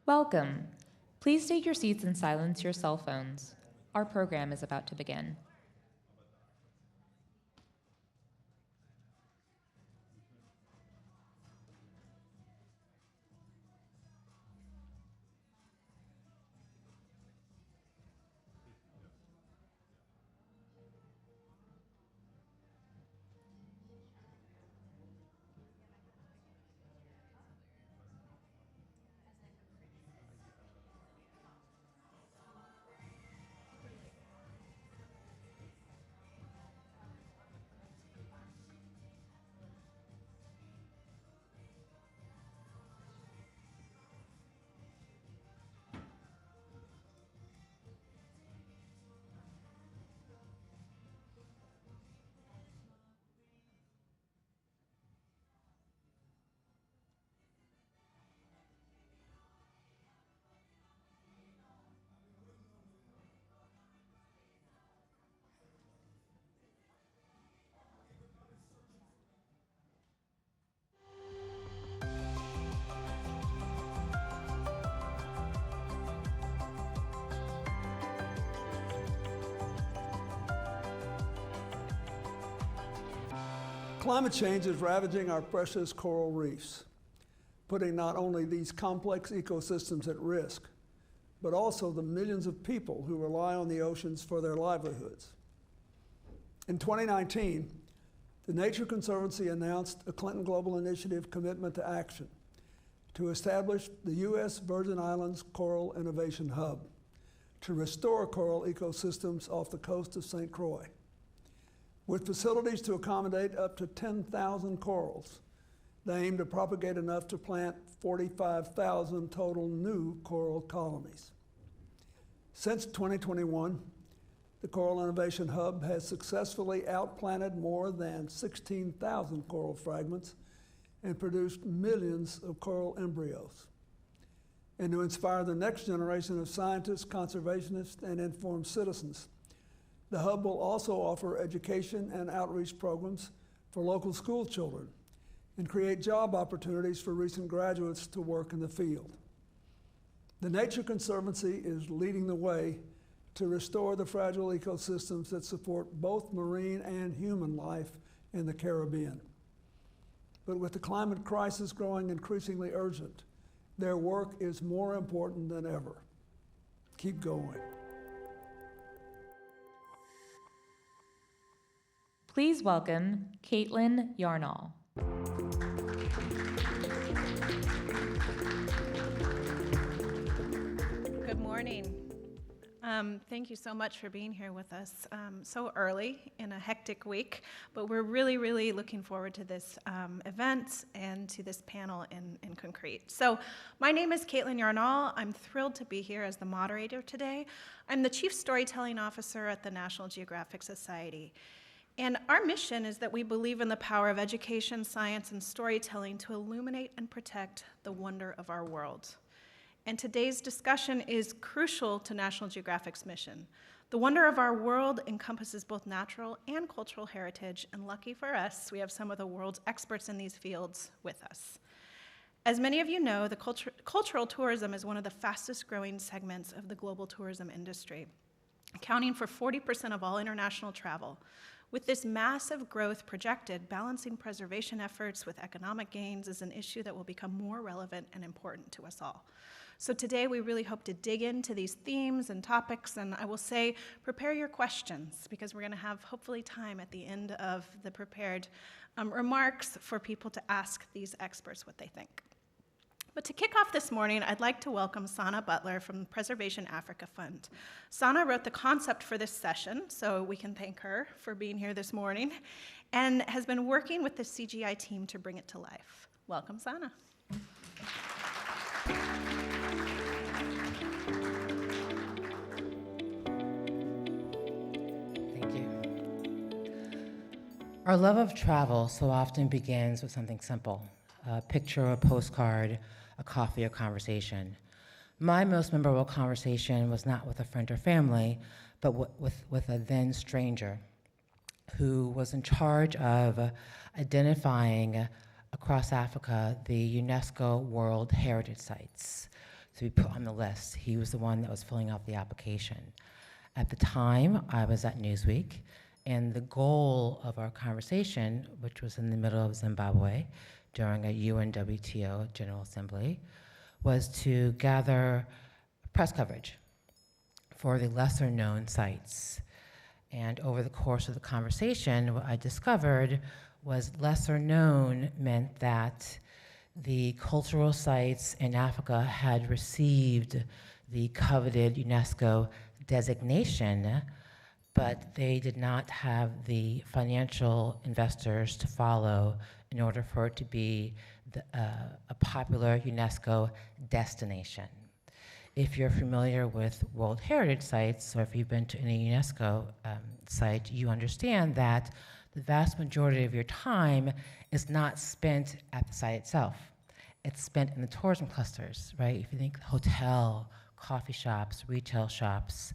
Welcome. Please take your seats and silence your cell phones. Our program is about to begin. Climate change is ravaging our precious coral reefs, putting not only these complex ecosystems at risk, but also the millions of people who rely on the oceans for their livelihoods. In 2019, the Nature Conservancy announced a Clinton Global Initiative commitment to action to establish the U.S. Virgin Islands Coral Innovation Hub to restore coral ecosystems off the coast of St. Croix, with facilities to accommodate up to 10,000 corals. They aim to propagate enough to plant 45,000 total new coral colonies. Since 2021, the Coral Innovation Hub has successfully outplanted more than 16,000 coral fragments and produced millions of coral embryos. And to inspire the next generation of scientists, conservationists, and informed citizens, the Hub will also offer education and outreach programs for local school children and create job opportunities for recent graduates to work in the field. The Nature Conservancy is leading the way to restore the fragile ecosystems that support both marine and human life in the Caribbean. But with the climate crisis growing increasingly urgent, their work is more important than ever. Keep going. Please welcome Caitlin Yarnall. Good morning. Thank you so much for being here with us so early in a hectic week, but we're really looking forward to this event and to this panel in concrete. So my name is Caitlin Yarnall. I'm thrilled to be here as the moderator today. I'm the Chief Storytelling Officer at the National Geographic Society. And our mission is that we believe in the power of education, science, and storytelling to illuminate and protect the wonder of our world. And today's discussion is crucial to National Geographic's mission. The wonder of our world encompasses both natural and cultural heritage, and lucky for us, we have some of the world's experts in these fields with us. As many of you know, the cultural tourism is one of the fastest growing segments of the global tourism industry, accounting for 40% of all international travel. With this massive growth projected, balancing preservation efforts with economic gains is an issue that will become more relevant and important to us all. So today we really hope to dig into these themes and topics, and I will say prepare your questions, because we're going to have hopefully time at the end of the prepared remarks for people to ask these experts what they think. But to kick off this morning, I'd like to welcome Sana Butler from Preservation Africa Fund. Sana wrote the concept for this session, so we can thank her for being here this morning, and has been working with the CGI team to bring it to life. Welcome, Sana. Thank you. Our love of travel so often begins with something simple: a picture, a postcard, a coffee, or conversation. My most memorable conversation was not with a friend or family, but with a then stranger who was in charge of identifying across Africa the UNESCO World Heritage Sites. to be put on the list. He was the one that was filling out the application. At the time, I was at Newsweek, and the goal of our conversation, which was in the middle of Zimbabwe during a UNWTO General Assembly, was to gather press coverage for the lesser known sites. And over the course of the conversation, what I discovered was lesser known meant that the cultural sites in Africa had received the coveted UNESCO designation, but they did not have the financial investors to follow in order for it to be a popular UNESCO destination. If you're familiar with World Heritage Sites, or if you've been to any UNESCO site, you understand that the vast majority of your time is not spent at the site itself. It's spent in the tourism clusters, right? If you think hotel, coffee shops, retail shops,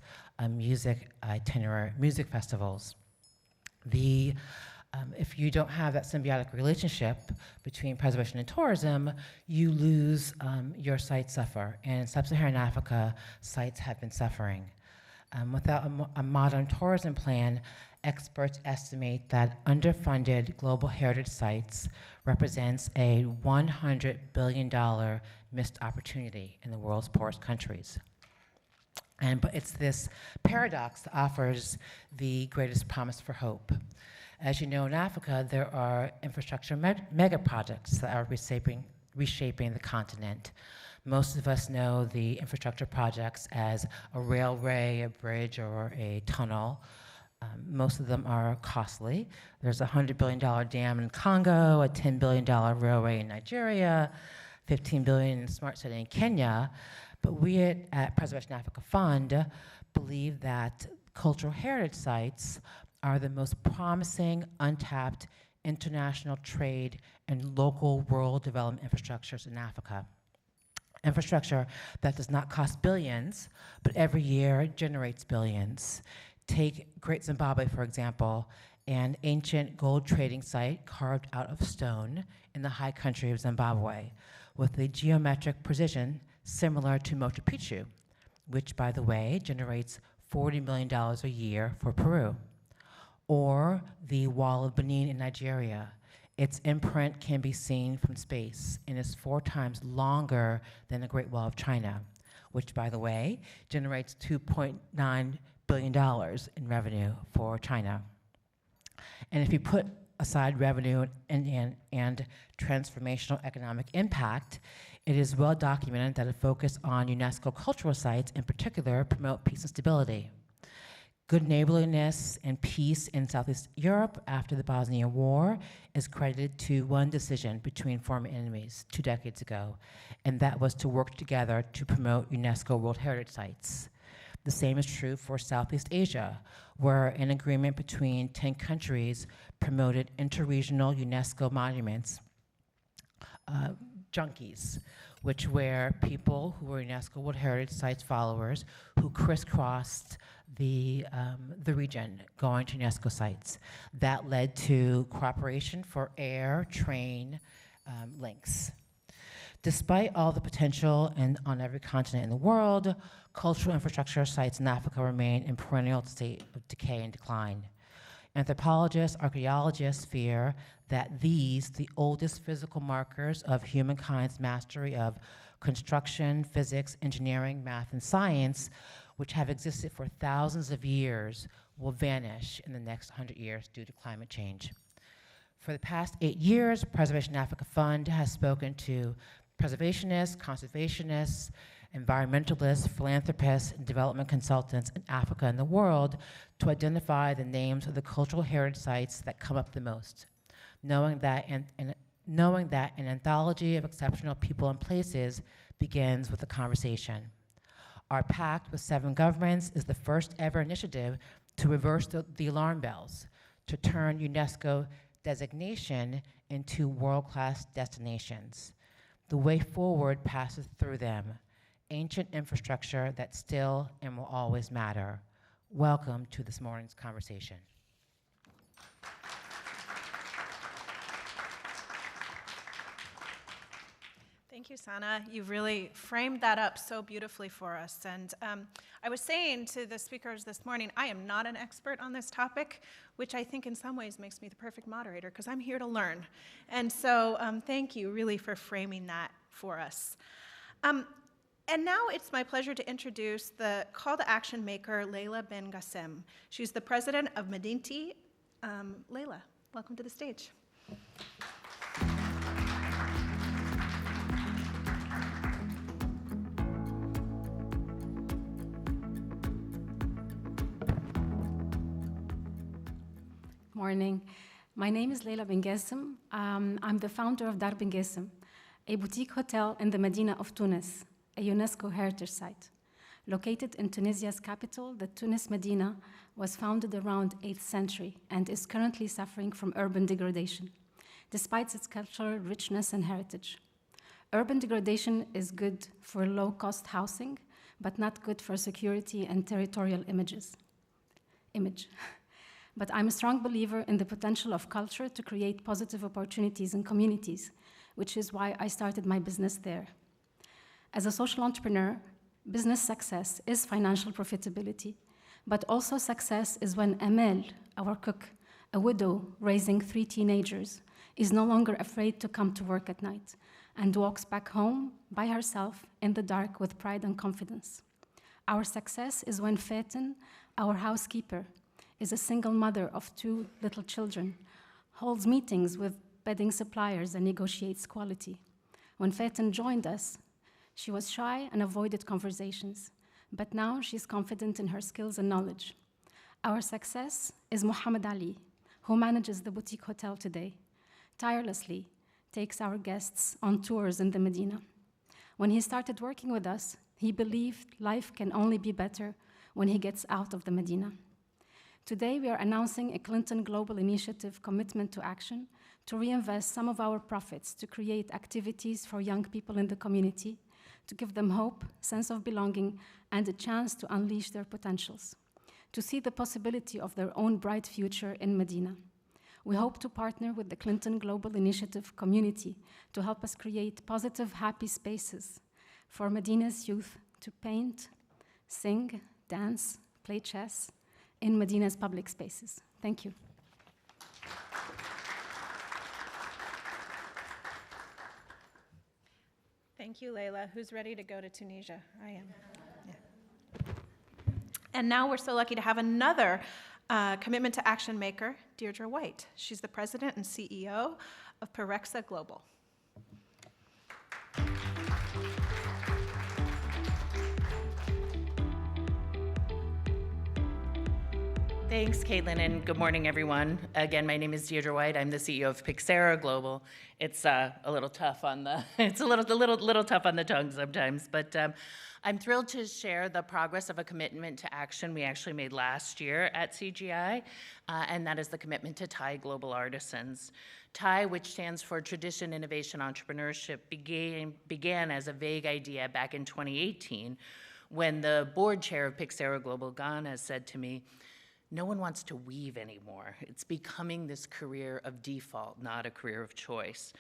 music itinerary, music festivals. If you don't have that symbiotic relationship between preservation and tourism, you lose, your sites suffer. And in sub-Saharan Africa, sites have been suffering. Without a modern tourism plan, experts estimate that underfunded global heritage sites represents a $100 billion missed opportunity in the world's poorest countries. But it's this paradox that offers the greatest promise for hope. As you know, in Africa, there are infrastructure mega projects that are reshaping the continent. Most of us know the infrastructure projects as a railway, a bridge, or a tunnel. Most of them are costly. There's a $100 billion dam in Congo, a $10 billion railway in Nigeria, $15 billion in smart city in Kenya. But we at Preservation Africa Fund believe that cultural heritage sites are the most promising, untapped international trade and local rural development infrastructures in Africa. Infrastructure that does not cost billions, but every year generates billions. Take Great Zimbabwe, for example, an ancient gold trading site carved out of stone in the high country of Zimbabwe with a geometric precision similar to Machu Picchu, which, by the way, generates $40 million a year for Peru. Or the Wall of Benin in Nigeria. Its imprint can be seen from space and is 4 times longer than the Great Wall of China, which, by the way, generates $2.9 billion in revenue for China. And if you put aside revenue and transformational economic impact, it is well documented that a focus on UNESCO cultural sites in particular promote peace and stability. Good neighborliness and peace in Southeast Europe after the Bosnian War is credited to one decision between former enemies 2 decades ago, and that was to work together to promote UNESCO World Heritage Sites. The same is true for Southeast Asia, where an agreement between 10 countries promoted interregional UNESCO monuments, junkies, which were people who were UNESCO World Heritage Sites followers who crisscrossed the region going to UNESCO sites. That led to cooperation for air, train links. Despite all the potential on every continent in the world, cultural infrastructure sites in Africa remain in perennial state of decay and decline. Anthropologists, archaeologists fear that these, the oldest physical markers of humankind's mastery of construction, physics, engineering, math, and science, which have existed for thousands of years, will vanish in the next 100 years due to climate change. For the past 8 years, Preservation Africa Fund has spoken to preservationists, conservationists, environmentalists, philanthropists, and development consultants in Africa and the world to identify the names of the cultural heritage sites that come up the most, knowing that an anthology of exceptional people and places begins with a conversation. Our pact with 7 governments is the first ever initiative to reverse the alarm bells, to turn UNESCO designation into world-class destinations. The way forward passes through them, ancient infrastructure that still and will always matter. Welcome to this morning's conversation. Thank you, Sana. You've really framed that up so beautifully for us. And I was saying to the speakers this morning, I am not an expert on this topic, which I think in some ways makes me the perfect moderator because I'm here to learn. And so thank you really for framing that for us. And now it's my pleasure to introduce the call to action maker, Leila Ben Gassem. She's the president of Medinti. Leila, welcome to the stage. Morning. My name is Leila Ben Gassem. I'm the founder of Dar Ben Gassem, a boutique hotel in the Medina of Tunis, a UNESCO Heritage Site. Located in Tunisia's capital, the Tunis Medina was founded around 8th century and is currently suffering from urban degradation, despite its cultural richness and heritage. Urban degradation is good for low-cost housing, but not good for security and territorial image. But I'm a strong believer in the potential of culture to create positive opportunities in communities, which is why I started my business there. As a social entrepreneur, business success is financial profitability, but also success is when Amel, our cook, a widow raising 3 teenagers, is no longer afraid to come to work at night and walks back home by herself in the dark with pride and confidence. Our success is when Fatin, our housekeeper, is a single mother of 2 little children, holds meetings with bedding suppliers and negotiates quality. When Fatin joined us, she was shy and avoided conversations, but now she's confident in her skills and knowledge. Our success is Muhammad Ali, who manages the boutique hotel today, tirelessly takes our guests on tours in the Medina. When he started working with us, he believed life can only be better when he gets out of the Medina. Today, we are announcing a Clinton Global Initiative commitment to action to reinvest some of our profits to create activities for young people in the community, to give them hope, sense of belonging, and a chance to unleash their potentials, to see the possibility of their own bright future in Medina. We hope to partner with the Clinton Global Initiative community to help us create positive, happy spaces for Medina's youth to paint, sing, dance, play chess, in Medina's public spaces. Thank you. Thank you, Leila. Who's ready to go to Tunisia? I am. Yeah. And now we're so lucky to have another commitment to action maker, Deirdre White. She's the president and CEO of Perexa Global. Thanks, Caitlin, and good morning, everyone. Again, my name is Deirdre White. I'm the CEO of Perexa Global. It's a little tough on the it's a little tough on the tongue sometimes, but I'm thrilled to share the progress of a commitment to action we actually made last year at CGI, and that is the commitment to Thai Global Artisans. Thai, which stands for Tradition, Innovation, Entrepreneurship, began as a vague idea back in 2018 when the board chair of Perexa Global Ghana said to me, "No one wants to weave anymore. It's becoming this career of default, not a career of choice."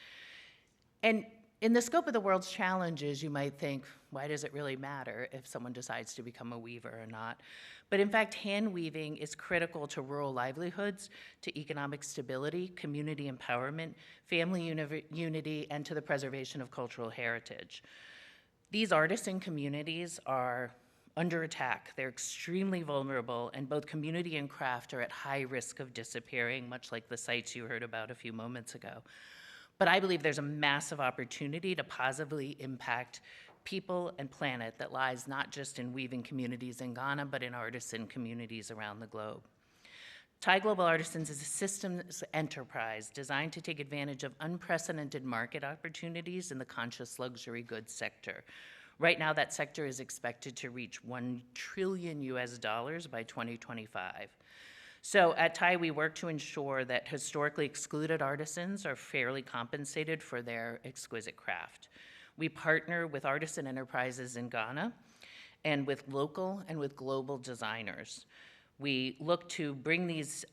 And in the scope of the world's challenges, you might think, why does it really matter if someone decides to become a weaver or not? But in fact, hand weaving is critical to rural livelihoods, to economic stability, community empowerment, family unity, and to the preservation of cultural heritage. These artisan communities are under attack. They're extremely vulnerable, and both community and craft are at high risk of disappearing, much like the sites you heard about a few moments ago. But I believe there's a massive opportunity to positively impact people and planet that lies not just in weaving communities in Ghana, but in artisan communities around the globe. Thai Global Artisans is a systems enterprise designed to take advantage of unprecedented market opportunities in the conscious luxury goods sector. Right now, that sector is expected to reach $1 trillion by 2025. So at Thai, we work to ensure that historically excluded artisans are fairly compensated for their exquisite craft. We partner with artisan enterprises in Ghana and with local and with global designers. We look to bring these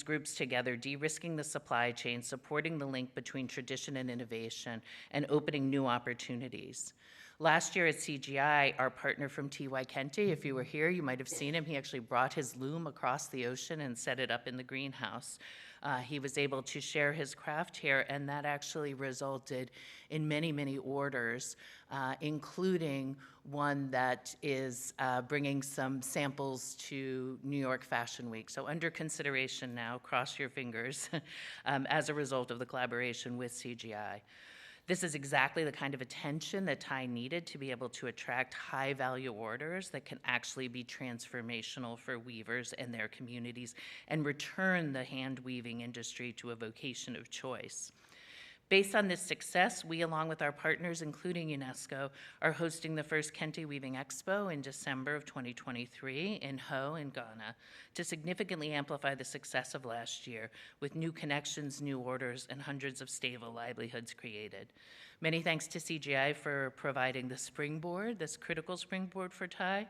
groups together, de-risking the supply chain, supporting the link between tradition and innovation, and opening new opportunities. Last year at CGI, our partner from T.Y. Kente, if you were here, you might have seen him. He actually brought his loom across the ocean and set it up in the greenhouse. He was able to share his craft here, and that actually resulted in many, many orders, including one that is bringing some samples to New York Fashion Week. So under consideration now, cross your fingers, as a result of the collaboration with CGI. This is exactly the kind of attention that Thai needed to be able to attract high-value orders that can actually be transformational for weavers and their communities and return the hand-weaving industry to a vocation of choice. Based on this success, we, along with our partners, including UNESCO, are hosting the first Kente Weaving Expo in December of 2023 in Ho in Ghana to significantly amplify the success of last year with new connections, new orders, and hundreds of stable livelihoods created. Many thanks to CGI for providing the springboard, this critical springboard for Thai.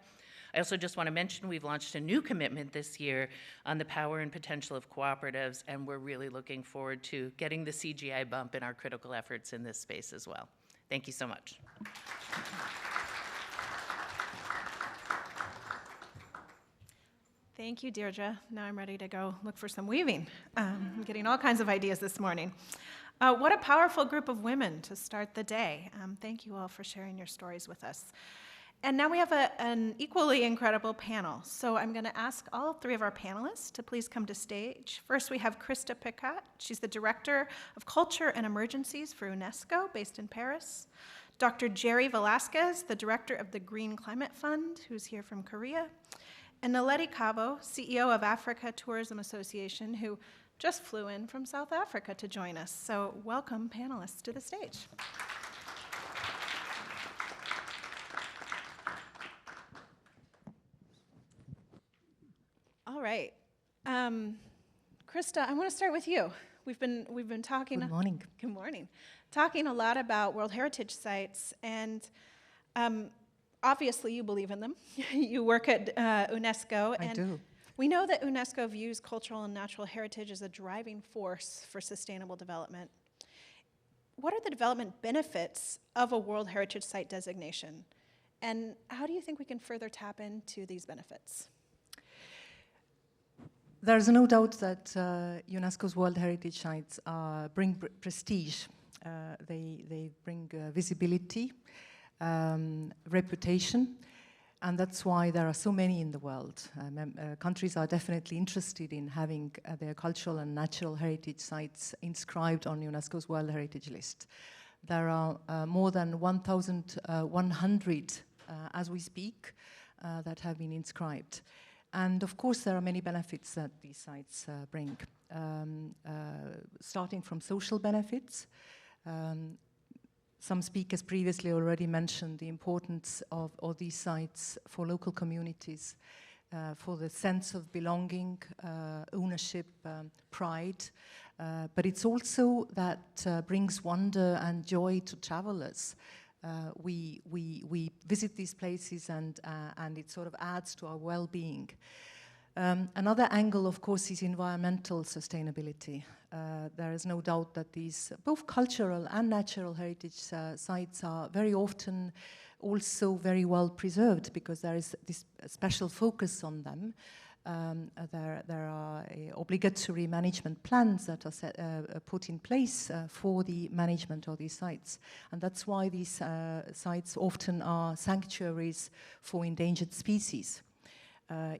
I also just want to mention we've launched a new commitment this year on the power and potential of cooperatives, and we're really looking forward to getting the CGI bump in our critical efforts in this space as well. Thank you so much. Thank you, Deirdre. Now I'm ready to go look for some weaving. I'm getting all kinds of ideas this morning. What a powerful group of women to start the day. Thank you all for sharing your stories with us. And now we have an equally incredible panel. So I'm going to ask all three of our panelists to please come to stage. First, we have Krista Picat. She's the Director of Culture and Emergencies for UNESCO, based in Paris. Dr. Jerry Velasquez, the Director of the Green Climate Fund, who's here from Korea. And Naledi Kabo, CEO of Africa Tourism Association, who just flew in from South Africa to join us. So welcome, panelists, to the stage. All right. Krista, I want to start with you. We've been talking. Good morning. Good morning. Talking a lot about World Heritage Sites, and obviously you believe in them. You work at UNESCO. I do. We know that UNESCO views cultural and natural heritage as a driving force for sustainable development. What are the development benefits of a World Heritage Site designation? And how do you think we can further tap into these benefits? There's no doubt that UNESCO's World Heritage Sites bring prestige. They bring visibility, reputation, and that's why there are so many in the world. Countries are definitely interested in having their cultural and natural heritage sites inscribed on UNESCO's World Heritage List. There are more than 1,100 as we speak that have been inscribed. And of course, there are many benefits that these sites bring, starting from social benefits. Some speakers previously already mentioned the importance of these sites for local communities, for the sense of belonging, ownership, pride. But it's also that brings wonder and joy to travelers. We visit these places and it sort of adds to our well-being. Another angle, of course, is environmental sustainability. There is no doubt that these, both cultural and natural heritage sites are very often also very well preserved because there is this special focus on them. There are obligatory management plans that are put in place for the management of these sites. And that's why these sites often are sanctuaries for endangered species.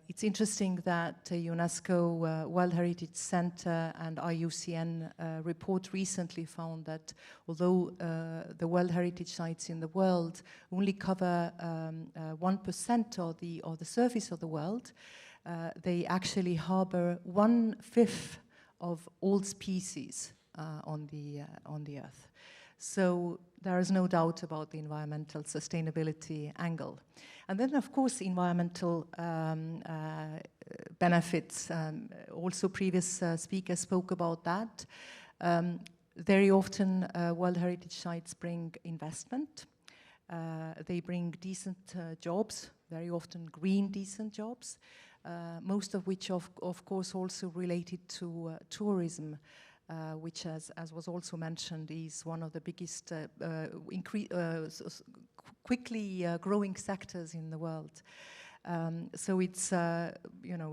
It's interesting that UNESCO World Heritage Center and IUCN report recently found that although the World Heritage Sites in the world only cover 1% of the surface of the world, they actually harbor 1/5 of all species on the Earth. So there is no doubt about the environmental sustainability angle. And then, of course, environmental benefits. Also, previous speakers spoke about that. Very often, World Heritage Sites bring investment. They bring decent jobs, very often green, decent jobs. most of which, of course, also related to tourism, which, as was also mentioned, is one of the biggest, quickly growing sectors in the world. So it's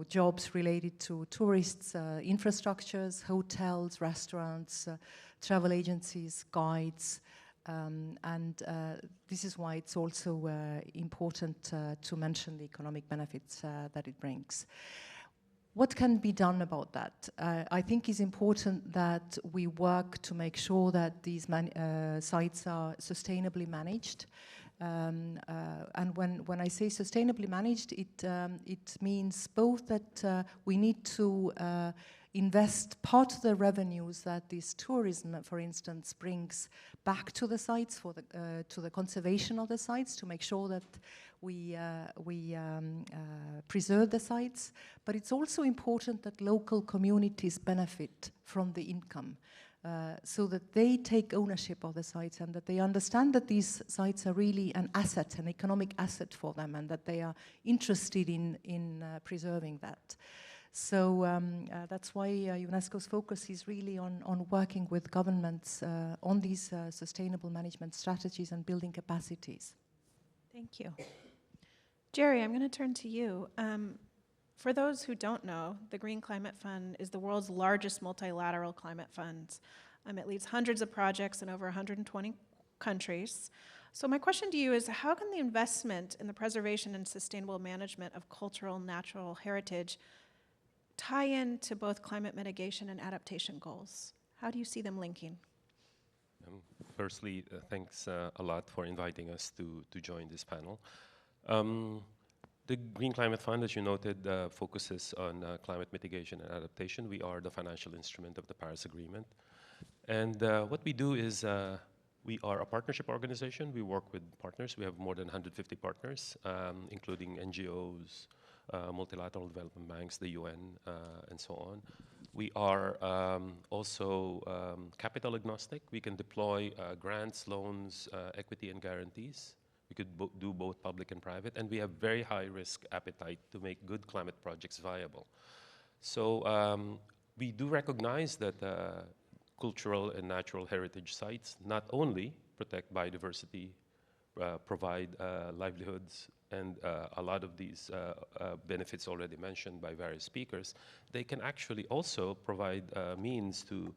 jobs related to tourists, infrastructures, hotels, restaurants, travel agencies, guides, and this is why it's also important to mention the economic benefits that it brings. What can be done about that? I think it's important that we work to make sure that these sites are sustainably managed. And when I say sustainably managed, it means both that we need to invest part of the revenues that this tourism, for instance, brings back to the sites for to the conservation of the sites, to make sure that we preserve the sites. But it's also important that local communities benefit from the income. So that they take ownership of the sites and that they understand that these sites are really an asset, an economic asset for them, and that they are interested in preserving that. So that's why UNESCO's focus is really on working with governments on these sustainable management strategies and building capacities. Thank you. Jerry, I'm going to turn to you. For those who don't know, the Green Climate Fund is the world's largest multilateral climate fund. It leads hundreds of projects in over 120 countries. So my question to you is, how can the investment in the preservation and sustainable management of cultural and natural heritage tie into both climate mitigation and adaptation goals? How do you see them linking? Firstly, thanks a lot for inviting us to join this panel. The Green Climate Fund, as you noted, focuses on climate mitigation and adaptation. We are the financial instrument of the Paris Agreement. And what we do is we are a partnership organization. We work with partners. We have more than 150 partners, including NGOs, multilateral development banks, the UN, and so on. We are also capital agnostic. We can deploy grants, loans, equity, and guarantees. We could do both public and private, and we have very high risk appetite to make good climate projects viable. So we do recognize that cultural and natural heritage sites not only protect biodiversity, provide livelihoods, and a lot of these benefits already mentioned by various speakers, they can actually also provide means to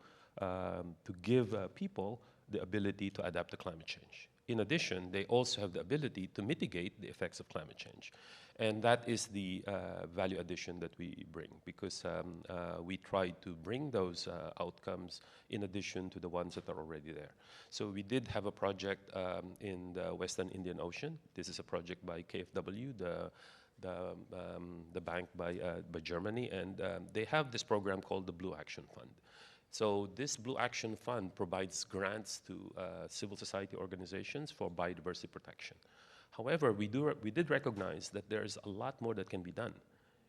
give people the ability to adapt to climate change. In addition, they also have the ability to mitigate the effects of climate change. And that is the value addition that we bring, because we try to bring those outcomes in addition to the ones that are already there. So we did have a project in the Western Indian Ocean. This is a project by KfW, the bank by Germany, and they have this program called the Blue Action Fund. So this Blue Action Fund provides grants to civil society organizations for biodiversity protection. However, we did recognize that there's a lot more that can be done,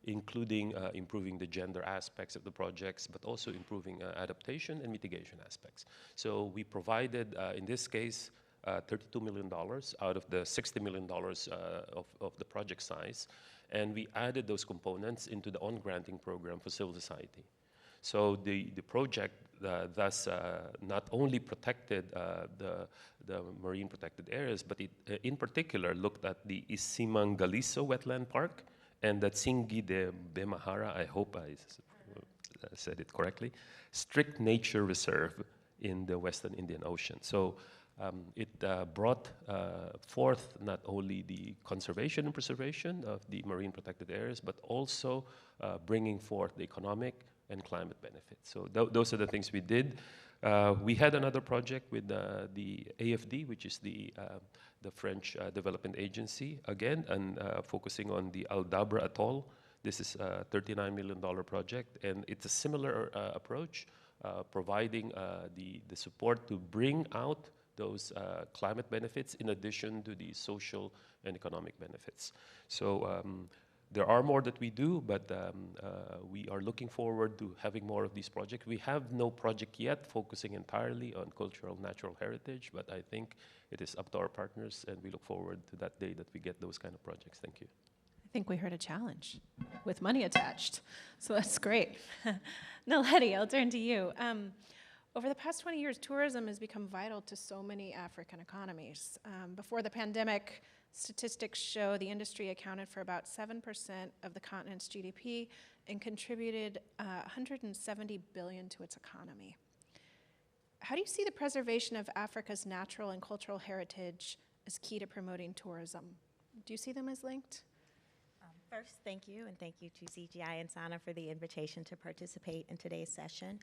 including improving the gender aspects of the projects, but also improving adaptation and mitigation aspects. So we provided, in this case, $32 million out of the $60 million of the project size, and we added those components into the on-granting program for civil society. So the project thus not only protected the marine protected areas, but it in particular looked at the Isimangaliso Wetland Park and the Tsingy de Bemahara, I hope I said it correctly, strict nature reserve in the Western Indian Ocean. So it brought forth not only the conservation and preservation of the marine protected areas, but also bringing forth the economic and climate benefits. So those are the things we did. We had another project with the AFD, which is the French Development Agency, again, and focusing on the Aldabra Atoll. This is a $39 million project, and it's a similar approach, providing the support to bring out those climate benefits in addition to the social and economic benefits. So there are more that we do, but we are looking forward to having more of these projects. We have no project yet focusing entirely on cultural natural heritage, but I think it is up to our partners, and we look forward to that day that we get those kind of projects. Thank you. I think we heard a challenge with money attached, so that's great. Naledi, I'll turn to you. Over the past 20 years, tourism has become vital to so many African economies. Before the pandemic, statistics show the industry accounted for about 7% of the continent's GDP and contributed 170 billion to its economy. How do you see the preservation of Africa's natural and cultural heritage as key to promoting tourism? Do you see them as linked? First, thank you, and thank you to CGI and SANA for the invitation to participate in today's session.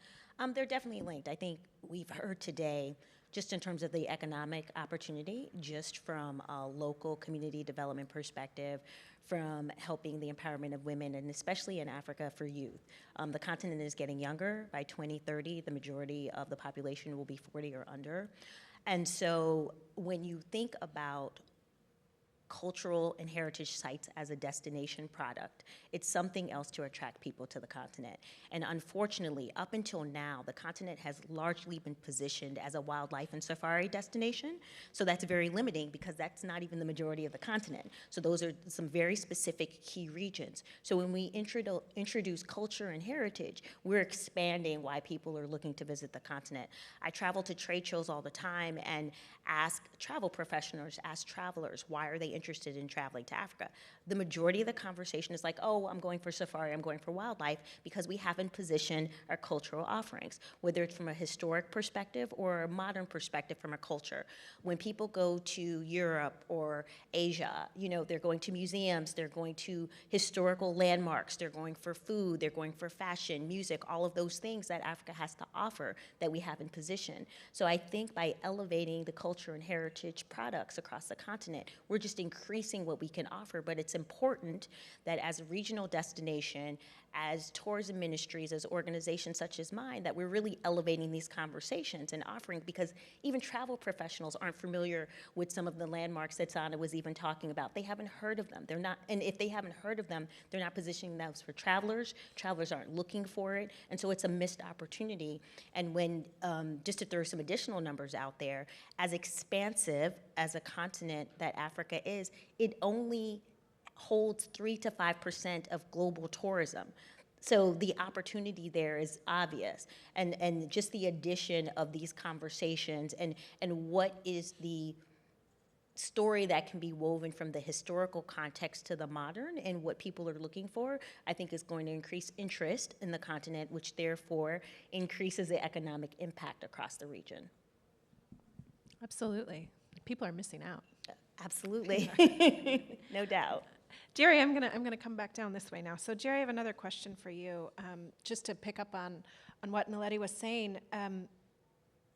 They're definitely linked. I think we've heard today, just in terms of the economic opportunity, just from a local community development perspective, from helping the empowerment of women, and especially in Africa for youth. The continent is getting younger. By 2030, the majority of the population will be 40 or under. And so when you think about cultural and heritage sites as a destination product, it's something else to attract people to the continent. And unfortunately, up until now, the continent has largely been positioned as a wildlife and safari destination. So that's very limiting because that's not even the majority of the continent. So those are some very specific key regions. So when we introduce culture and heritage, we're expanding why people are looking to visit the continent. I travel to trade shows all the time and ask travel professionals, ask travelers, why are they interested in traveling to Africa? The majority of the conversation is like, oh, I'm going for safari, I'm going for wildlife, because we haven't positioned our cultural offerings, whether it's from a historic perspective or a modern perspective from a culture. When people go to Europe or Asia, you know, they're going to museums, they're going to historical landmarks, they're going for food, they're going for fashion, music, all of those things that Africa has to offer that we haven't positioned. So I think by elevating the culture and heritage products across the continent, we're just increasing what we can offer, but it's important that as a regional destination, as tourism ministries, as organizations such as mine, that we're really elevating these conversations and offering, because even travel professionals aren't familiar with some of the landmarks that Sana was even talking about. They haven't heard of them. They're not, and if they haven't heard of them, they're not positioning those for travelers. Travelers aren't looking for it, and so it's a missed opportunity. And when, just to throw some additional numbers out there, as expansive as a continent that Africa is, it only holds 3 to 5% of global tourism. So the opportunity there is obvious. And just the addition of these conversations and what is the story that can be woven from the historical context to the modern and what people are looking for, I think is going to increase interest in the continent, which therefore increases the economic impact across the region. Absolutely. People are missing out. Absolutely, no doubt. Jerry, I'm gonna come back down this way now. So Jerry, I have another question for you, just to pick up on what Naledi was saying.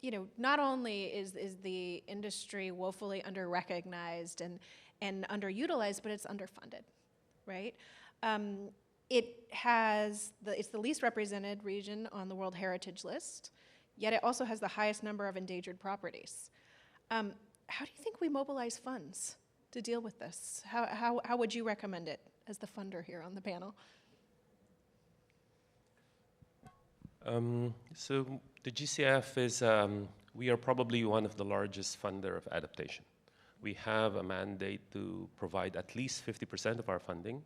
You know, not only is the industry woefully under-recognized and underutilized, but it's underfunded, right? It's the least represented region on the World Heritage List, yet it also has the highest number of endangered properties. How do you think we mobilize funds to deal with this? How would you recommend it as the funder here on the panel? So the GCF is, we are probably one of the largest funder of adaptation. We have a mandate to provide at least 50% of our funding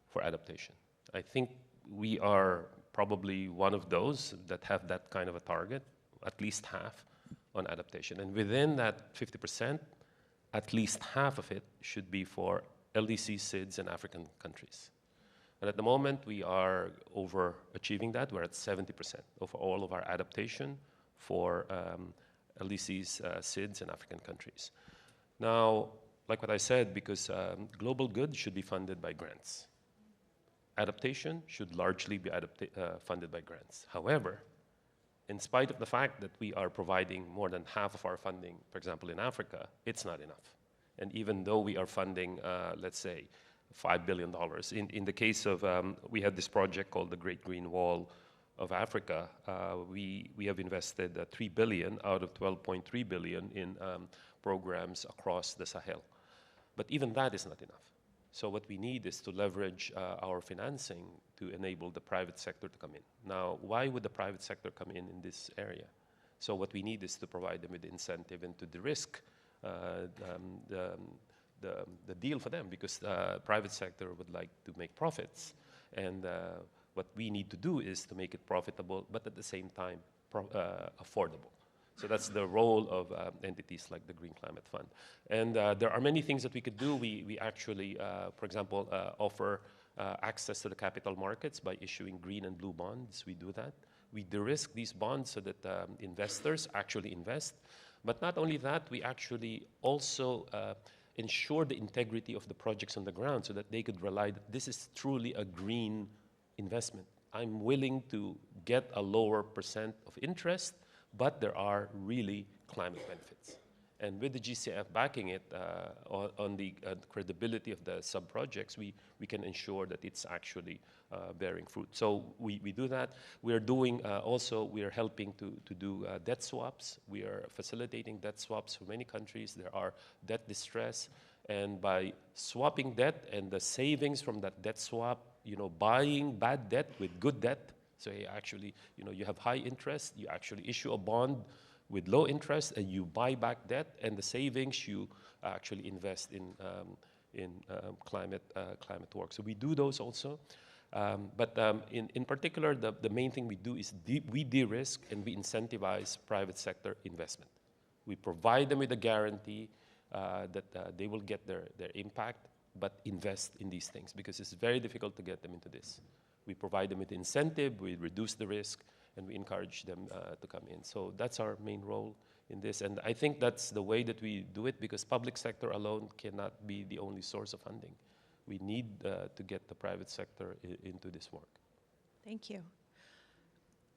for adaptation. I think we are probably one of those that have that kind of a target, at least half on adaptation. And within that 50%, at least half of it should be for LDC SIDS in African countries. And at the moment, we are overachieving that. We're at 70% of all of our adaptation for LDCs, SIDS in African countries. Now, like what I said, because global good should be funded by grants. Adaptation should largely be funded by grants. However, in spite of the fact that we are providing more than half of our funding, for example, in Africa, it's not enough. And even though we are funding, let's say, $5 billion, in the case of, we had this project called the Great Green Wall of Africa, we have invested $3 billion out of $12.3 billion in programs across the Sahel. But even that is not enough. So what we need is to leverage our financing to enable the private sector to come in. Now, why would the private sector come in this area? So what we need is to provide them with incentive and to de-risk the the deal for them, because the private sector would like to make profits. And what we need to do is to make it profitable, but at the same time affordable. So that's the role of entities like the Green Climate Fund. And there are many things that we could do. We actually, for example, offer access to the capital markets by issuing green and blue bonds. We do that. We de-risk these bonds so that investors actually invest. But not only that, we actually also ensure the integrity of the projects on the ground so that they could rely that this is truly a green investment. I'm willing to get a lower % of interest, but there are really climate benefits. And with the GCF backing it on the credibility of the sub-projects, we can ensure that it's actually bearing fruit. So we do that. We are doing also, we are helping to do debt swaps. We are facilitating debt swaps for many countries. There are debt distress. And by swapping debt and the savings from that debt swap, buying bad debt with good debt, so you actually, you have high interest, you actually issue a bond with low interest, and you buy back debt, and the savings you actually invest in climate work. So we do those also. But in particular, the main thing we do is we de-risk and we incentivize private sector investment. We provide them with a guarantee that they will get their impact, but invest in these things, because it's very difficult to get them into this. We provide them with incentive, we reduce the risk, and we encourage them to come in. So that's our main role in this. And I think that's the way that we do it, because public sector alone cannot be the only source of funding. We need to get the private sector into this work. Thank you.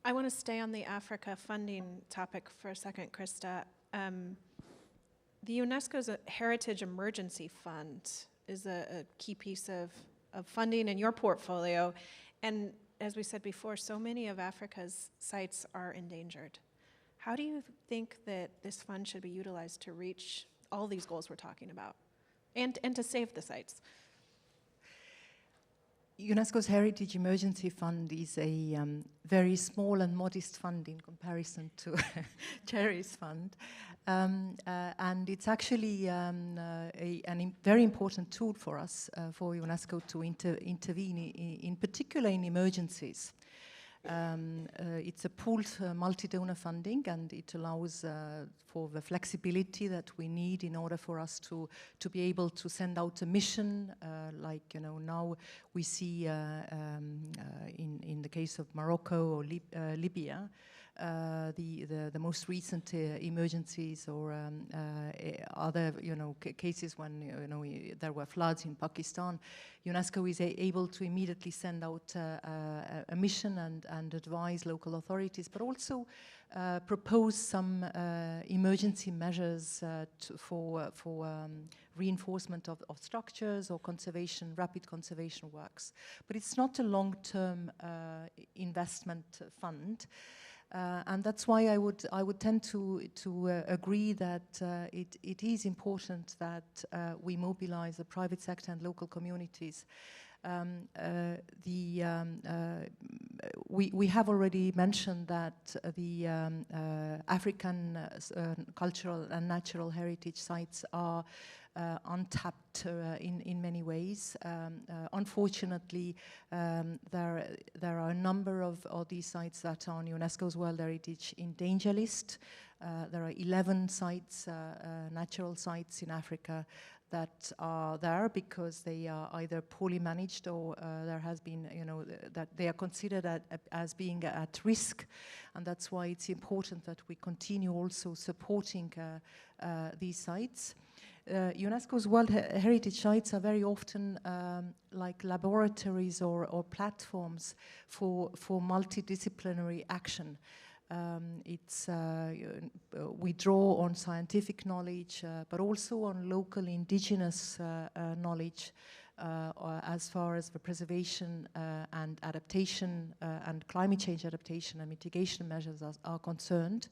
I want to stay on the Africa funding topic for a second, Krista. The UNESCO's Heritage Emergency Fund is a key piece of funding in your portfolio. And as we said before, so many of Africa's sites are endangered. How do you think that this fund should be utilized to reach all these goals we're talking about and to save the sites? UNESCO's Heritage Emergency Fund is a very small and modest fund in comparison to Jerry's fund. And it's actually a very important tool for us, for UNESCO to intervene, in particular in emergencies. It's a pooled multi-donor funding, and it allows for the flexibility that we need in order for us to be able to send out a mission, like now we see in the case of Morocco or Libya, the most recent emergencies or other cases when there were floods in Pakistan. UNESCO is able to immediately send out a mission and advise local authorities, but also propose some emergency measures for reinforcement of structures or rapid conservation works. But it's not a long-term investment fund. And that's why I would tend to agree that it is important that we mobilize the private sector and local communities. We have already mentioned that the African cultural and natural heritage sites are untapped in many ways. Unfortunately, there are a number of these sites that are on UNESCO's World Heritage in danger list. There are 11 sites, natural sites in Africa, that are there because they are either poorly managed or there has been, that they are considered as being at risk. And that's why it's important that we continue also supporting these sites. UNESCO's World Heritage Sites are very often like laboratories or platforms for multidisciplinary action. We draw on scientific knowledge, but also on local indigenous knowledge as far as the preservation and adaptation and climate change adaptation and mitigation measures are concerned.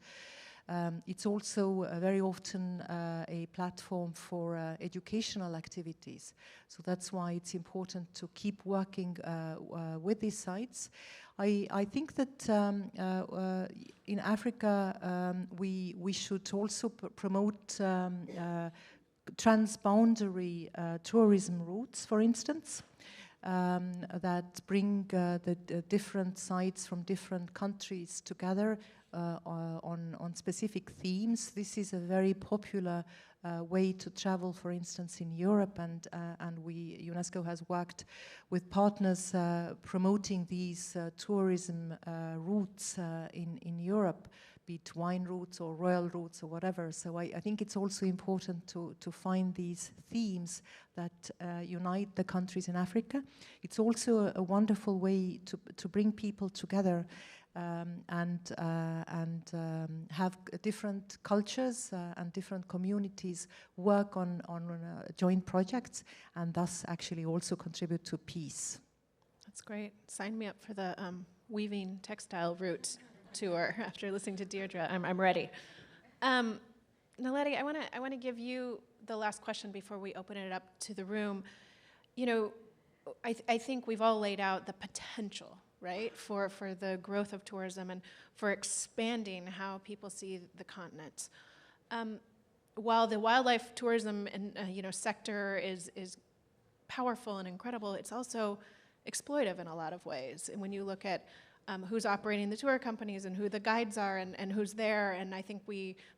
It's also very often a platform for educational activities. So that's why it's important to keep working with these sites. I think that in Africa we should also promote transboundary tourism routes, for instance, that bring the different sites from different countries together on specific themes. This is a very popular way to travel, for instance, in Europe, and UNESCO has worked with partners promoting these tourism routes in Europe, be it wine routes or royal routes or whatever. So I think it's also important to find these themes that unite the countries in Africa. It's also a wonderful way to bring people together and have different cultures and different communities work on joint projects, and thus actually also contribute to peace. That's great. Sign me up for the weaving textile route tour after listening to Deirdre. I'm ready. Naledi, I want to give you the last question before we open it up to the room. You know, I think we've all laid out the potential, right, for the growth of tourism and for expanding how people see the continent. While the wildlife tourism and sector is powerful and incredible, it's also exploitive in a lot of ways. And when you look at who's operating the tour companies and who the guides are and who's there, and I think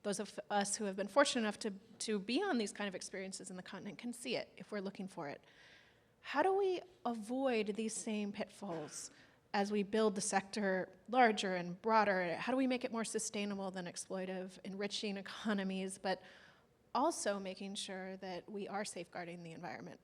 those of us who have been fortunate enough to be on these kind of experiences in the continent can see it if we're looking for it. How do we avoid these same pitfalls as we build the sector larger and broader? How do we make it more sustainable than exploitive, enriching economies, but also making sure that we are safeguarding the environment?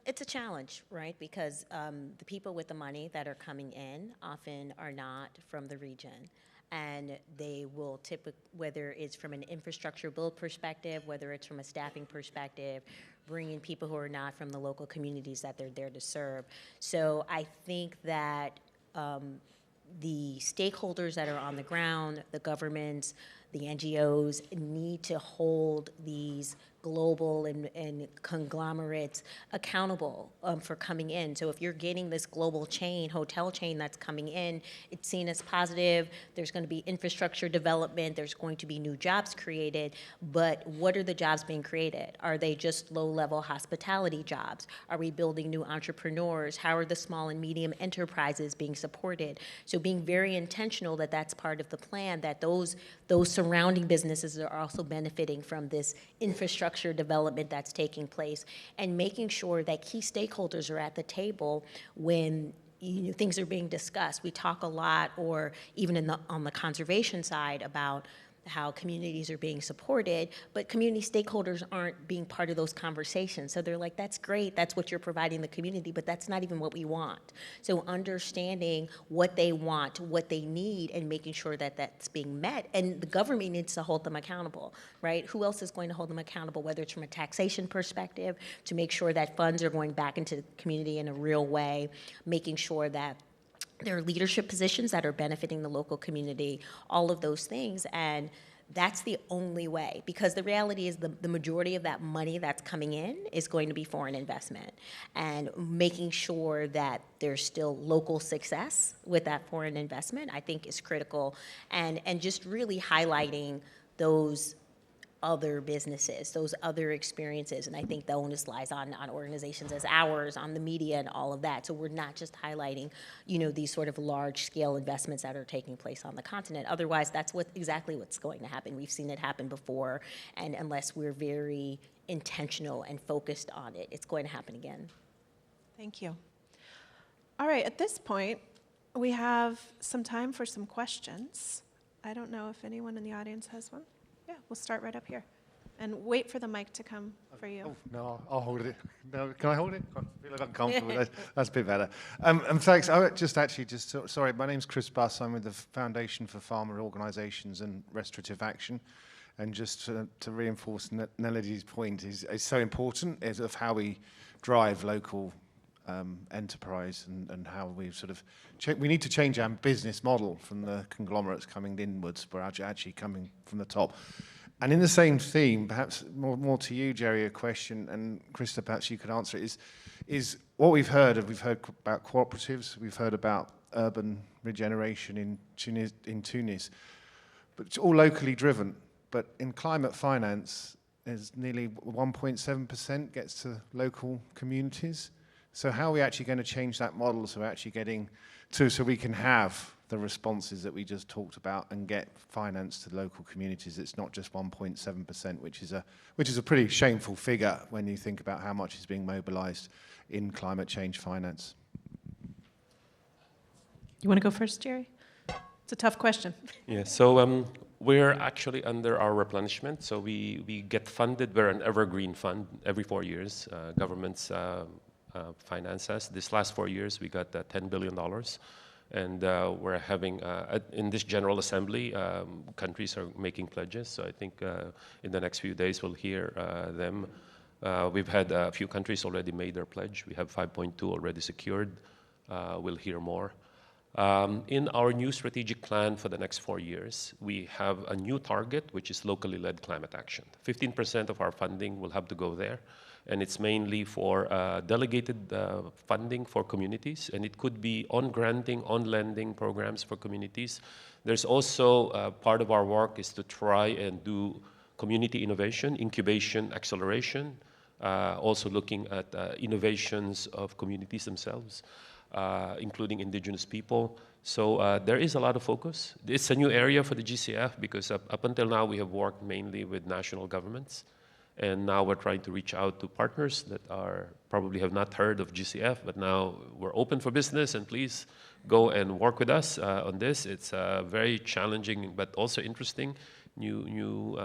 It's a challenge, right? Because the people with the money that are coming in often are not from the region. And they will typically, whether it's from an infrastructure build perspective, whether it's from a staffing perspective, bring in people who are not from the local communities that they're there to serve. So I think that the stakeholders that are on the ground, the governments, the NGOs, need to hold these global and conglomerates accountable for coming in. So if you're getting this global chain, hotel chain that's coming in, it's seen as positive. There's going to be infrastructure development. There's going to be new jobs created. But what are the jobs being created? Are they just low-level hospitality jobs? Are we building new entrepreneurs? How are the small and medium enterprises being supported? So being very intentional that that's part of the plan, that those surrounding businesses are also benefiting from this infrastructure development that's taking place, and making sure that key stakeholders are at the table when things are being discussed. We talk a lot, or even on the conservation side, about how communities are being supported, but community stakeholders aren't being part of those conversations. So they're like, that's great, that's what you're providing the community, but that's not even what we want. So understanding what they want, what they need, and making sure that that's being met. And the government needs to hold them accountable, right? Who else is going to hold them accountable, whether it's from a taxation perspective, to make sure that funds are going back into the community in a real way, making sure that there are leadership positions that are benefiting the local community, all of those things. And that's the only way, because the reality is the majority of that money that's coming in is going to be foreign investment. And making sure that there's still local success with that foreign investment, I think, is critical. And just really highlighting those other businesses, those other experiences. And I think the onus lies on organizations as ours, on the media and all of that. So we're not just highlighting, these sort of large scale investments that are taking place on the continent. Otherwise, that's exactly what's going to happen. We've seen it happen before, and unless we're very intentional and focused on it, it's going to happen again. Thank you. All right, at this point, we have some time for some questions. I don't know if anyone in the audience has one. Yeah, we'll start right up here. And wait for the mic to come for you. Oh, no, I'll hold it. No, can I hold it? I feel uncomfortable. That's a bit better. And thanks. Sorry, my name's Chris Buss. I'm with the Foundation for Farmer Organisations and Restorative Action. And just to reinforce Nelly's point is so important is of how we drive local enterprise and how we sort of we need to change our business model from the conglomerates coming inwards. We're actually coming from the top. And in the same theme, perhaps more to you, Jerry, a question, and Krista, perhaps you could answer it, is what we've heard about cooperatives, we've heard about urban regeneration in Tunis, but it's all locally driven. But in climate finance, there's nearly 1.7% gets to local communities. So how are we actually going to change that model so we're actually getting to, so we can have the responses that we just talked about and get finance to local communities? It's not just 1.7%, which is a pretty shameful figure when you think about how much is being mobilized in climate change finance. You want to go first, Jerry? It's a tough question. Yeah, so we're actually under our replenishment. So we get funded. We're an evergreen fund every 4 years. Governments finance us. This last 4 years, we got $10 billion. And we're having, in this General Assembly, countries are making pledges. So I think in the next few days, we'll hear them. We've had a few countries already made their pledge. We have 5.2 already secured. We'll hear more. In our new strategic plan for the next 4 years, we have a new target, which is locally led climate action. 15% of our funding will have to go there, and it's mainly for delegated funding for communities, and it could be on granting, on lending programs for communities. There's also part of our work is to try and do community innovation, incubation, acceleration, also looking at innovations of communities themselves. Including indigenous people. So there is a lot of focus. It's a new area for the GCF because up until now we have worked mainly with national governments, and now we're trying to reach out to partners that probably have not heard of GCF, but now we're open for business, and please go and work with us on this. It's a very challenging but also interesting new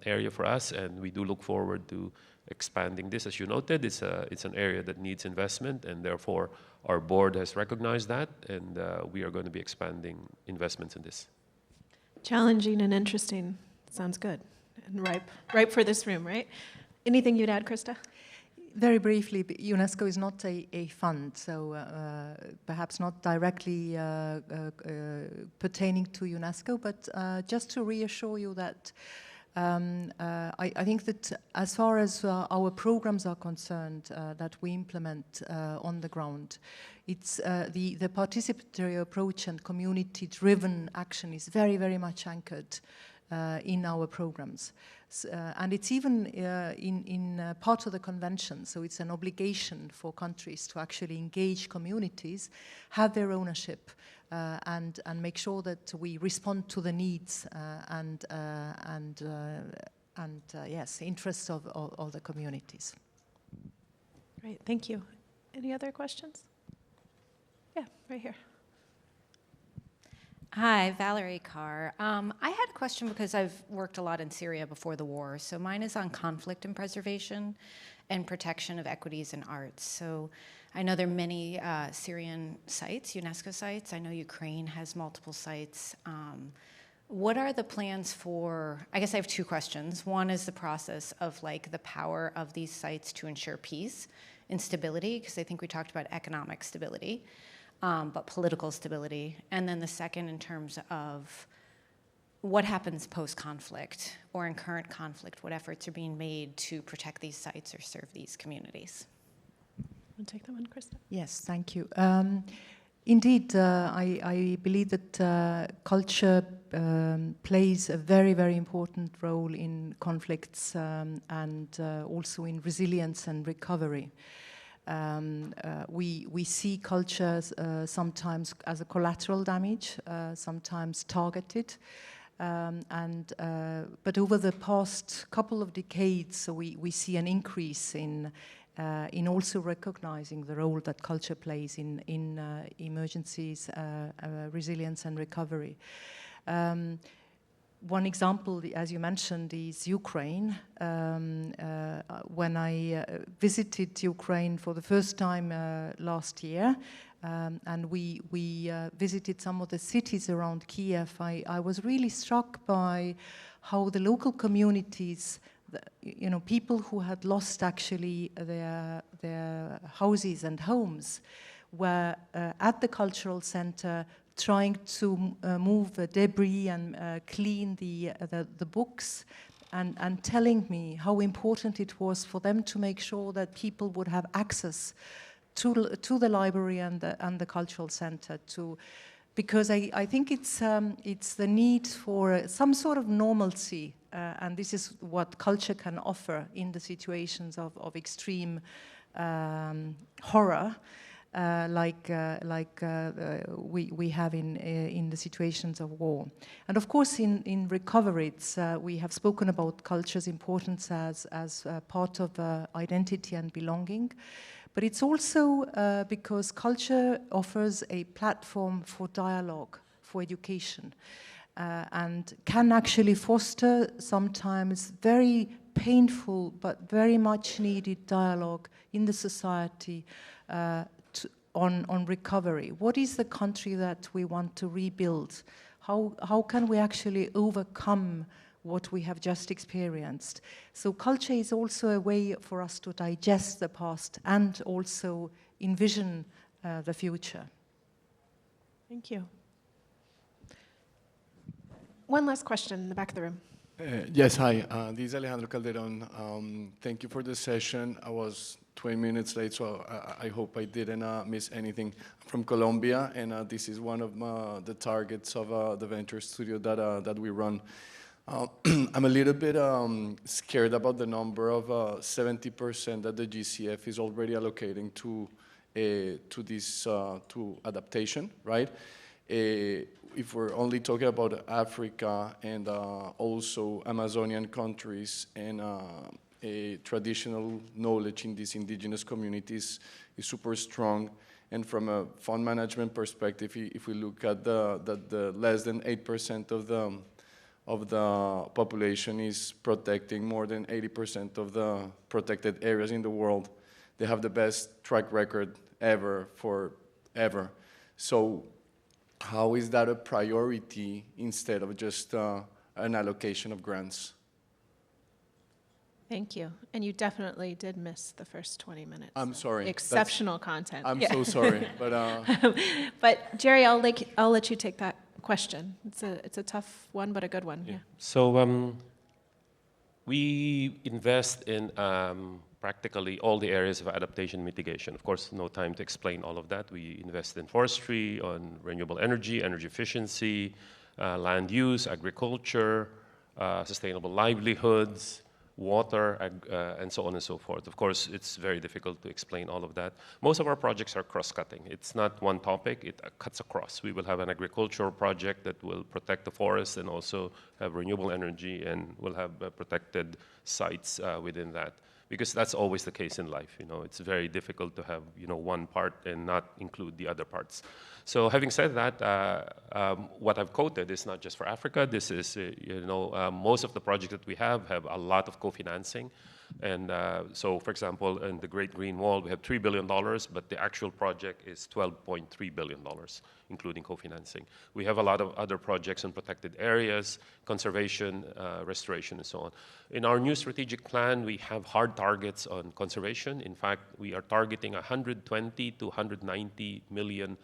area for us, and we do look forward to expanding this. As you noted, it's an area that needs investment, and therefore our board has recognized that, and we are going to be expanding investments in this. Challenging and interesting. Sounds good. And ripe for this room, right? Anything you'd add, Krista? Very briefly, UNESCO is not a fund, so perhaps not directly pertaining to UNESCO, but just to reassure you that I think that as far as our programs are concerned that we implement on the ground, it's the participatory approach and community-driven action is very, very much anchored in our programs. And it's even in part of the convention, so it's an obligation for countries to actually engage communities, have their ownership, and make sure that we respond to the needs and yes, interests of the communities. Great, thank you. Any other questions? Yeah, right here. Hi, Valerie Carr. I had a question because I've worked a lot in Syria before the war. So mine is on conflict and preservation and protection of equities and arts. So I know there are many Syrian sites, UNESCO sites. I know Ukraine has multiple sites. What are the plans for, I guess I have two questions. One is the process of like the power of these sites to ensure peace and stability, because I think we talked about economic stability. But political stability. And then the second in terms of what happens post-conflict or in current conflict, what efforts are being made to protect these sites or serve these communities? Want to take that one, Krista? Yes, thank you. Indeed, I believe that culture plays a very, very important role in conflicts and also in resilience and recovery. We see cultures sometimes as a collateral damage, sometimes targeted, but over the past couple of decades, we see an increase in also recognizing the role that culture plays in emergencies, resilience and recovery. One example, as you mentioned, is Ukraine. When I visited Ukraine for the first time last year, and we visited some of the cities around Kiev, I was really struck by how the local communities, people who had lost actually their houses and homes, were at the cultural center trying to move debris and clean the books, and telling me how important it was for them to make sure that people would have access to the library and the cultural center, because I think it's the need for some sort of normalcy and this is what culture can offer in the situations of extreme horror, we have in the situations of war. And of course, in recovery, we have spoken about culture's importance as part of identity and belonging. But it's also because culture offers a platform for dialogue, for education, and can actually foster sometimes very painful but very much needed dialogue in the society on recovery. What is the country that we want to rebuild? How can we actually overcome what we have just experienced? So culture is also a way for us to digest the past and also envision the future. Thank you. One last question in the back of the room. Yes, hi. This is Alejandro Calderon. Thank you for the session. I was 20 minutes late, so I hope I didn't miss anything. I'm from Colombia, and this is one of the targets of the venture studio that we run. I'm a little bit scared about the number of 70% that the GCF is already allocating to this to adaptation, right? If we're only talking about Africa and also Amazonian countries and a traditional knowledge in these indigenous communities is super strong. And from a fund management perspective, if we look at the less than 8% of the population is protecting more than 80% of the protected areas in the world, they have the best track record ever forever. So how is that a priority instead of just an allocation of grants? Thank you. And you definitely did miss the first 20 minutes. I'm sorry. Exceptional content. I'm so sorry, but but Jerry, I'll let you take that question. It's a tough one, but a good one. Yeah. So we invest in practically all the areas of adaptation mitigation. Of course, no time to explain all of that. We invest in forestry, on renewable energy, energy efficiency, land use, agriculture, sustainable livelihoods, water, and so on and so forth. Of course, it's very difficult to explain all of that. Most of our projects are cross-cutting. It's not one topic, it cuts across. We will have an agricultural project that will protect the forest and also have renewable energy, and we'll have protected sites within that. Because that's always the case in life, you know. It's very difficult to have, you know, one part and not include the other parts. So having said that, what I've quoted is not just for Africa. This is, most of the projects that we have a lot of co-financing. And so, for example, in the Great Green Wall, we have $3 billion, but the actual project is $12.3 billion, including co-financing. We have a lot of other projects in protected areas, conservation, restoration, and so on. In our new strategic plan, we have hard targets on conservation. In fact, we are targeting 120 to 190 million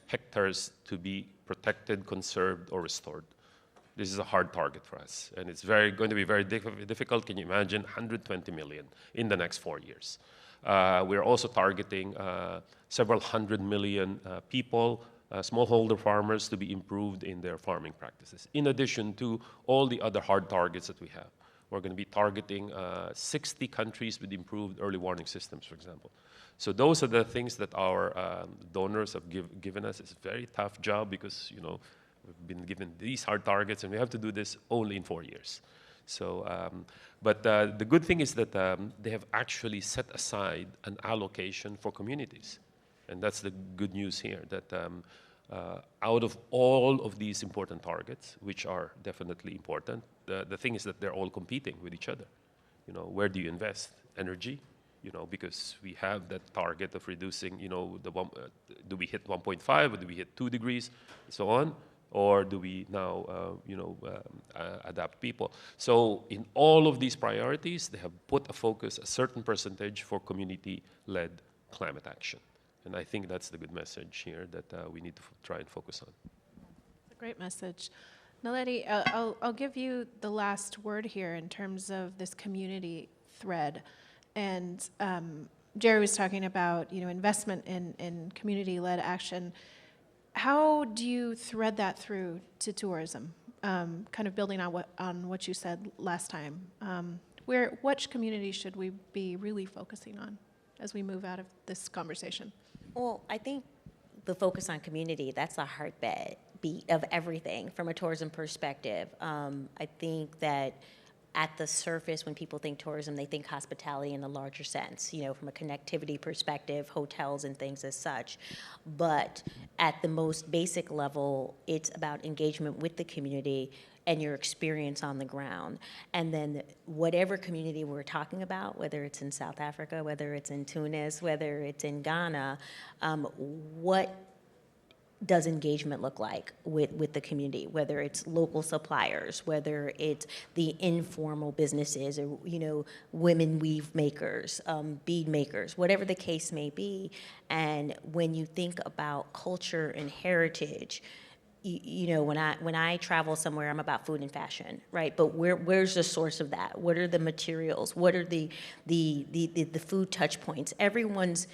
hectares to be protected, conserved, or restored. This is a hard target for us, and it's going to be very difficult. Can you imagine 120 million in the next 4 years? We're also targeting several hundred million people, smallholder farmers, to be improved in their farming practices, in addition to all the other hard targets that we have. We're going to be targeting 60 countries with improved early warning systems, for example. So those are the things that our donors have given us. It's a very tough job because, you know, we've been given these hard targets, and we have to do this only in 4 years. So, but the good thing is that they have actually set aside an allocation for communities. And that's the good news here, that out of all of these important targets, which are definitely important, the thing is that they're all competing with each other. You know, where do you invest? Energy? You know, because we have that target of reducing, you know, do we hit 1.5 or do we hit 2 degrees, and so on? Or do we now, adapt people? So in all of these priorities, they have put a certain percentage for community-led climate action. And I think that's the good message here that we need to try and focus on. It's a great message. Naledi, I'll give you the last word here in terms of this community thread. And Jerry was talking about, you know, investment in community-led action. How do you thread that through to tourism? kind of building on what you said last time, which community should we be really focusing on as we move out of this conversation? Well, I think the focus on community, that's the heartbeat of everything from a tourism perspective. I think that at the surface, when people think tourism, they think hospitality in a larger sense, from a connectivity perspective, hotels and things as such. But at the most basic level, it's about engagement with the community and your experience on the ground. And then whatever community we're talking about, whether it's in South Africa, whether it's in Tunis, whether it's in Ghana, what does engagement look like with the community, whether it's local suppliers, whether it's the informal businesses, or women weave makers, bead makers, whatever the case may be. And when you think about culture and heritage, when I travel somewhere, I'm about food and fashion, right? But where's the source of that? What are the materials? What are the food touch points? Everyone's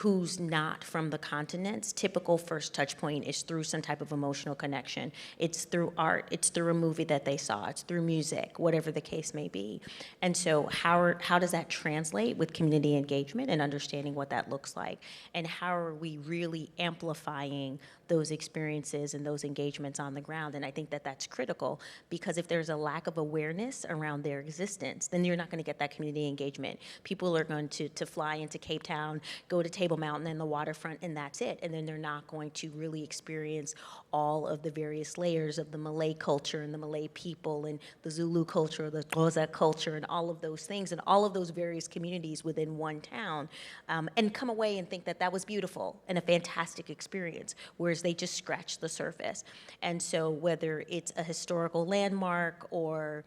who's not from the continent's typical first touch point is through some type of emotional connection. It's through art, it's through a movie that they saw, it's through music, whatever the case may be. And so how does that translate with community engagement and understanding what that looks like? And how are we really amplifying those experiences and those engagements on the ground? And I think that that's critical, because if there's a lack of awareness around their existence, then you're not going to get that community engagement. People are going to fly into Cape Town, go to Table Mountain and the waterfront, and that's it. And then they're not going to really experience all of the various layers of the Malay culture and the Malay people and the Zulu culture, the Xhosa culture, and all of those things, and all of those various communities within one town, and come away and think that that was beautiful and a fantastic experience, whereas they just scratched the surface. And so whether it's a historical landmark or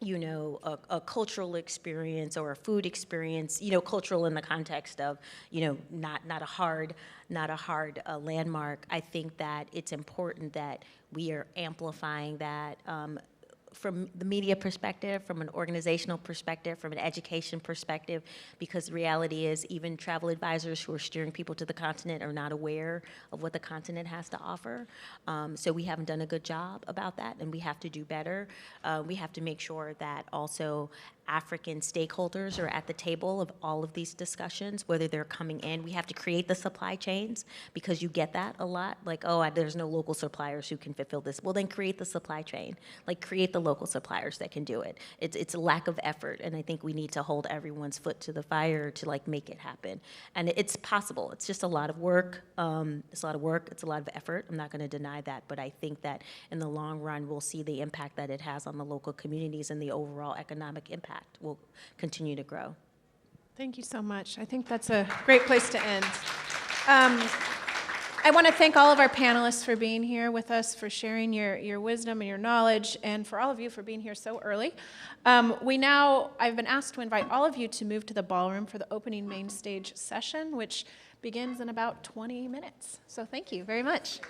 a cultural experience or a food experience, cultural in the context of, not a hard landmark. I think that it's important that we are amplifying that from the media perspective, from an organizational perspective, from an education perspective, because the reality is even travel advisors who are steering people to the continent are not aware of what the continent has to offer. So we haven't done a good job about that, and we have to do better. We have to make sure that also African stakeholders are at the table of all of these discussions, whether they're coming in. We have to create the supply chains, because you get that a lot, like, there's no local suppliers who can fulfill this. Well, then create the supply chain, create the local suppliers that can do it. It's a lack of effort, and I think we need to hold everyone's foot to the fire to make it happen. And it's possible. It's just a lot of work. It's a lot of work. It's a lot of effort. I'm not going to deny that, but I think that in the long run, we'll see the impact that it has on the local communities, and the overall economic impact will continue to grow. Thank you so much. I think that's a great place to end. I want to thank all of our panelists for being here with us, for sharing your wisdom and your knowledge, and for all of you for being here so early. I've been asked to invite all of you to move to the ballroom for the opening main stage session, which begins in about 20 minutes. So thank you very much.